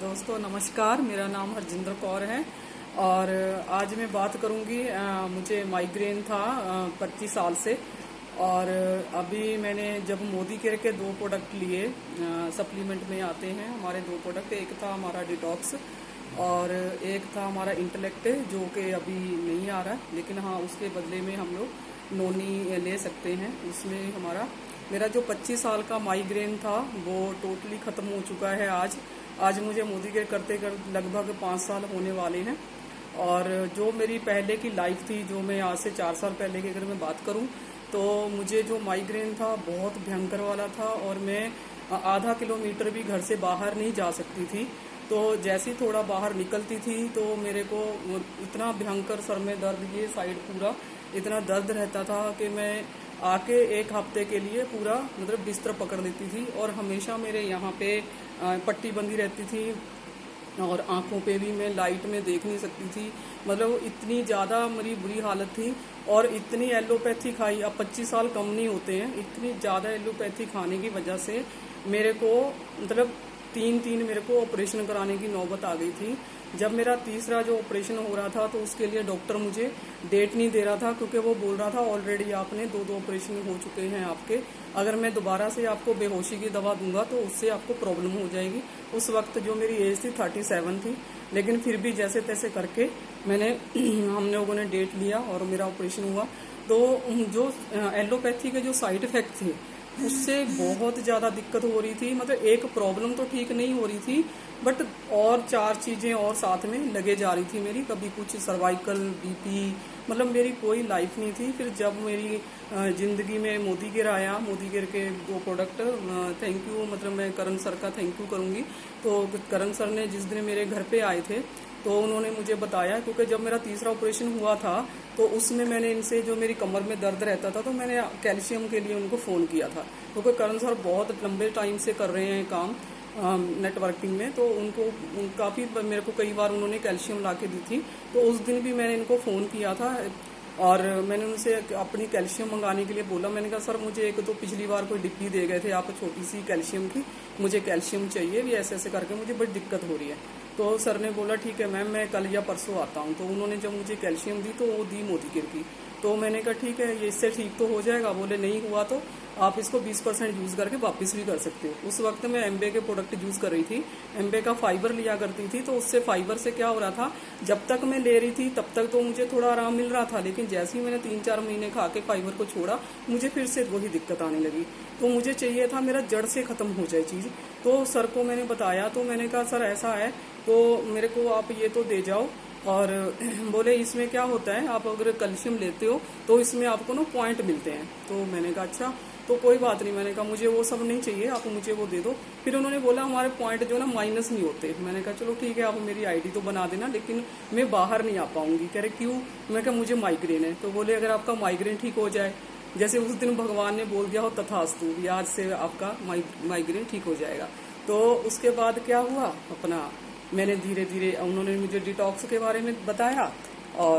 दोस्तों नमस्कार, मेरा नाम हरजिंदर कौर है और आज मैं बात करूंगी। मुझे माइग्रेन था 25 साल से। और अभी मैंने जब मोदी केयर के 2 प्रोडक्ट लिए, सप्लीमेंट में आते हैं हमारे 2 प्रोडक्ट। एक था हमारा डिटॉक्स और एक था हमारा इंटेलेक्ट, जो कि अभी नहीं आ रहा, लेकिन हाँ उसके बदले में हम लोग नोनी ले सकते हैं। उसमें मेरा जो 25 साल का माइग्रेन था वो टोटली ख़त्म हो चुका है। आज मुझे मोदी केयर करते लगभग 5 साल होने वाले हैं। और जो मेरी पहले की लाइफ थी, जो मैं आज से 4 साल पहले की अगर मैं बात करूं, तो मुझे जो माइग्रेन था बहुत भयंकर वाला था और मैं आधा किलोमीटर भी घर से बाहर नहीं जा सकती थी। तो जैसे ही थोड़ा बाहर निकलती थी तो मेरे को इतना भयंकर सर में दर्द, ये साइड पूरा इतना दर्द रहता था कि मैं आके 1 हफ्ते के लिए पूरा मतलब बिस्तर पकड़ लेती थी। और हमेशा मेरे यहाँ पे पट्टी बंधी रहती थी और आंखों पे भी मैं लाइट में देख नहीं सकती थी। मतलब इतनी ज़्यादा मेरी बुरी हालत थी। और इतनी एलोपैथी खाई, अब 25 साल कम नहीं होते हैं, इतनी ज़्यादा एलोपैथी खाने की वजह से मेरे को मतलब 3 मेरे को ऑपरेशन कराने की नौबत आ गई थी। जब मेरा तीसरा जो ऑपरेशन हो रहा था तो उसके लिए डॉक्टर मुझे डेट नहीं दे रहा था, क्योंकि वो बोल रहा था ऑलरेडी आपने 2 ऑपरेशन हो चुके हैं आपके, अगर मैं दोबारा से आपको बेहोशी की दवा दूंगा तो उससे आपको प्रॉब्लम हो जाएगी। उस वक्त जो मेरी एज थी 37 थी, लेकिन फिर भी जैसे तैसे करके हम लोगों ने डेट लिया और मेरा ऑपरेशन हुआ। तो जो एलोपैथी के जो साइड इफेक्ट थे उससे बहुत ज़्यादा दिक्कत हो रही थी। मतलब एक प्रॉब्लम तो ठीक नहीं हो रही थी, बट और 4 चीज़ें और साथ में लगे जा रही थी मेरी। कभी कुछ सर्वाइकल, बीपी, मतलब मेरी कोई लाइफ नहीं थी। फिर जब मेरी ज़िंदगी में मोदी केयर आया, मोदी केयर के 2 प्रोडक्ट, थैंक यू, मतलब मैं करण सर का थैंक यू करूँगी। तो करण सर ने जिस दिन मेरे घर पे आए थे तो उन्होंने मुझे बताया, क्योंकि जब मेरा तीसरा ऑपरेशन हुआ था तो उसमें मैंने इनसे, जो मेरी कमर में दर्द रहता था, तो मैंने कैल्शियम के लिए उनको फ़ोन किया था, क्योंकि करण सर बहुत लंबे टाइम से कर रहे हैं काम नेटवर्किंग में। तो उनको काफ़ी मेरे को कई बार उन्होंने कैल्शियम ला के दी थी। तो उस दिन भी मैंने इनको फ़ोन किया था और मैंने उनसे अपनी कैल्शियम मंगाने के लिए बोला। मैंने कहा सर मुझे एक तो पिछली बार कोई डिब्बी दे गए थे आप छोटी सी कैल्शियम की, मुझे कैल्शियम चाहिए भी, ऐसे ऐसे करके मुझे बड़ी दिक्कत हो रही है। तो सर ने बोला ठीक है मैम, मैं कल या परसों आता हूँ। तो उन्होंने जब मुझे कैल्शियम दी तो वो दी मोदी केयर की। तो मैंने कहा ठीक है, ये इससे ठीक तो हो जाएगा। बोले नहीं हुआ तो आप इसको 20% यूज़ करके वापस भी कर सकते हो। उस वक्त मैं एम्बे के प्रोडक्ट यूज़ कर रही थी, एम्बे का फाइबर लिया करती थी। तो उससे फाइबर से क्या हो रहा था, जब तक मैं ले रही थी तब तक तो मुझे थोड़ा आराम मिल रहा था, लेकिन जैसे ही मैंने 3-4 महीने खा के फाइबर को छोड़ा, मुझे फिर से वही दिक्कत आने लगी। तो मुझे चाहिए था मेरा जड़ से ख़त्म हो जाए चीज़। तो सर को मैंने बताया, तो मैंने कहा सर ऐसा है तो मेरे को आप ये तो दे जाओ। और बोले इसमें क्या होता है, आप अगर कैल्शियम लेते हो तो इसमें आपको ना पॉइंट मिलते हैं। तो मैंने कहा अच्छा, तो कोई बात नहीं। मैंने कहा मुझे वो सब नहीं चाहिए, आप मुझे वो दे दो। फिर उन्होंने बोला हमारे पॉइंट जो ना माइनस नहीं होते। मैंने कहा चलो ठीक है, आप मेरी आईडी तो बना देना, लेकिन मैं बाहर नहीं आ पाऊंगी। कह रहे क्यों? मैं कहा मुझे माइग्रेन है। तो बोले अगर आपका माइग्रेन ठीक हो जाए, जैसे उस दिन भगवान ने बोल दिया हो तथास्तु, आज से आपका माइग्रेन ठीक हो जाएगा। तो उसके बाद क्या हुआ, अपना मैंने धीरे धीरे, उन्होंने मुझे डिटॉक्स के बारे में बताया और